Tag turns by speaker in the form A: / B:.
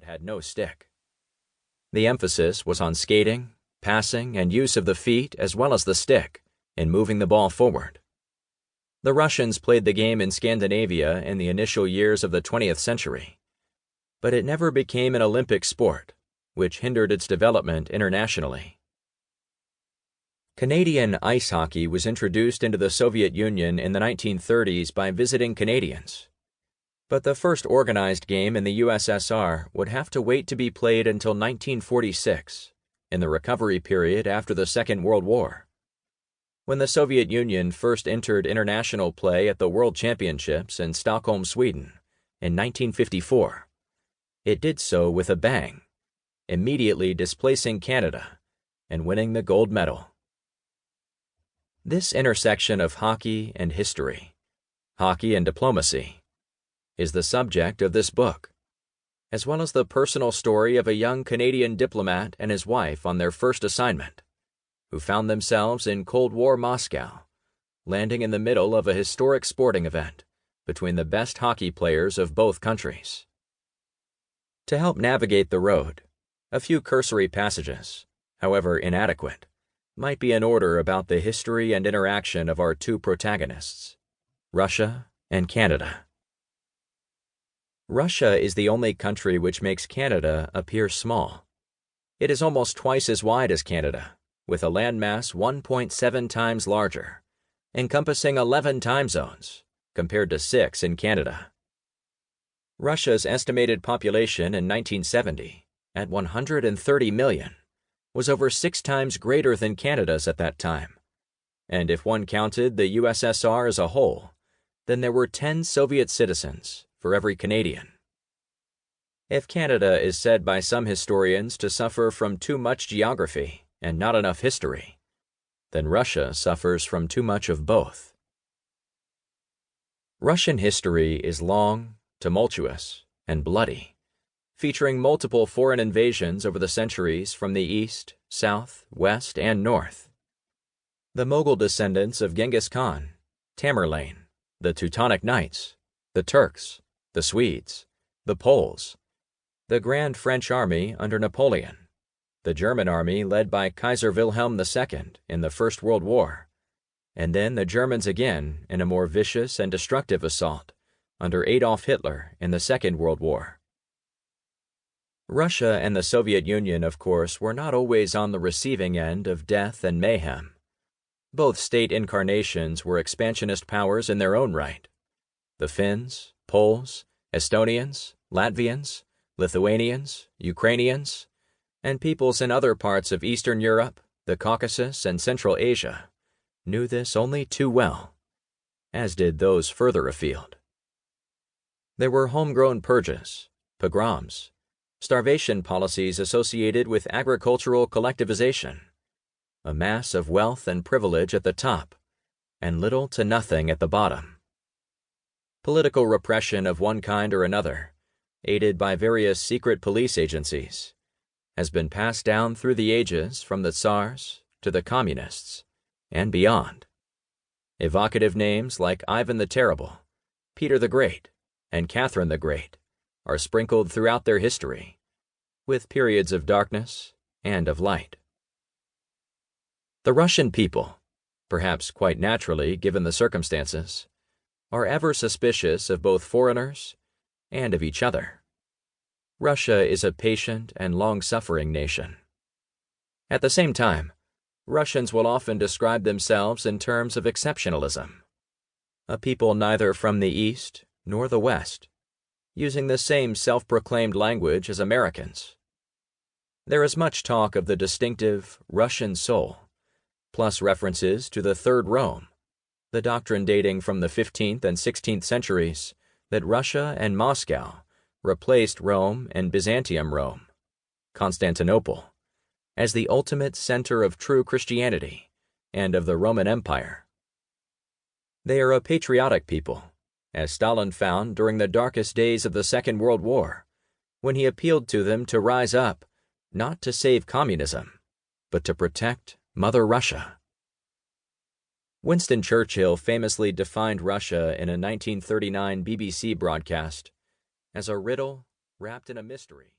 A: had no stick. The emphasis was on skating, passing, and use of the feet as well as the stick in moving the ball forward. The Russians played the game in Scandinavia in the initial years of the 20th century, but it never became an Olympic sport, which hindered its development internationally. Canadian ice hockey was introduced into the Soviet Union in the 1930s by visiting Canadians, but the first organized game in the USSR would have to wait to be played until 1946, in the recovery period after the Second World War. When the Soviet Union first entered international play at the World Championships in Stockholm, Sweden, in 1954, it did so with a bang, immediately displacing Canada and winning the gold medal. This intersection of hockey and history, hockey and diplomacy, is the subject of this book, as well as the personal story of a young Canadian diplomat and his wife on their first assignment, who found themselves in Cold War Moscow, landing in the middle of a historic sporting event between the best hockey players of both countries. To help navigate the road, a few cursory passages, however inadequate, might be in order about the history and interaction of our two protagonists, Russia and Canada. Russia is the only country which makes Canada appear small. It is almost twice as wide as Canada, with a landmass 1.7 times larger, encompassing 11 time zones, compared to 6 in Canada. Russia's estimated population in 1970, at 130 million, was over 6 times greater than Canada's at that time, and if one counted the USSR as a whole, then there were 10 Soviet citizens for every Canadian. If Canada is said by some historians to suffer from too much geography and not enough history, then Russia suffers from too much of both. Russian history is long, tumultuous, and bloody, featuring multiple foreign invasions over the centuries from the east, south, west, and north. The Mughal descendants of Genghis Khan, Tamerlane, the Teutonic Knights, the Turks, the Swedes, the Poles, the Grand French Army under Napoleon, the German army led by Kaiser Wilhelm II in the First World War, and then the Germans again in a more vicious and destructive assault under Adolf Hitler in the Second World War. Russia and the Soviet Union, of course, were not always on the receiving end of death and mayhem. Both state incarnations were expansionist powers in their own right. The Finns, Poles, Estonians, Latvians, Lithuanians, Ukrainians, and peoples in other parts of Eastern Europe, the Caucasus, and Central Asia knew this only too well, as did those further afield. There were homegrown purges, pogroms, starvation policies associated with agricultural collectivization, a mass of wealth and privilege at the top, and little to nothing at the bottom. Political repression of one kind or another, aided by various secret police agencies, has been passed down through the ages from the Tsars to the Communists and beyond. Evocative names like Ivan the Terrible, Peter the Great, and Catherine the Great are sprinkled throughout their history, with periods of darkness and of light. The Russian people, perhaps quite naturally given the circumstances, are ever suspicious of both foreigners and of each other. Russia is a patient and long-suffering nation. At the same time, Russians will often describe themselves in terms of exceptionalism, a people neither from the East nor the West, using the same self-proclaimed language as Americans. There is much talk of the distinctive Russian soul, plus references to the Third Rome, the doctrine dating from the 15th and 16th centuries that Russia and Moscow replaced Rome and Byzantium Rome, Constantinople, as the ultimate center of true Christianity and of the Roman Empire. They are a patriotic people, as Stalin found during the darkest days of the Second World War, when he appealed to them to rise up, not to save communism, but to protect Mother Russia. Winston Churchill famously defined Russia in a 1939 BBC broadcast as a riddle wrapped in a mystery.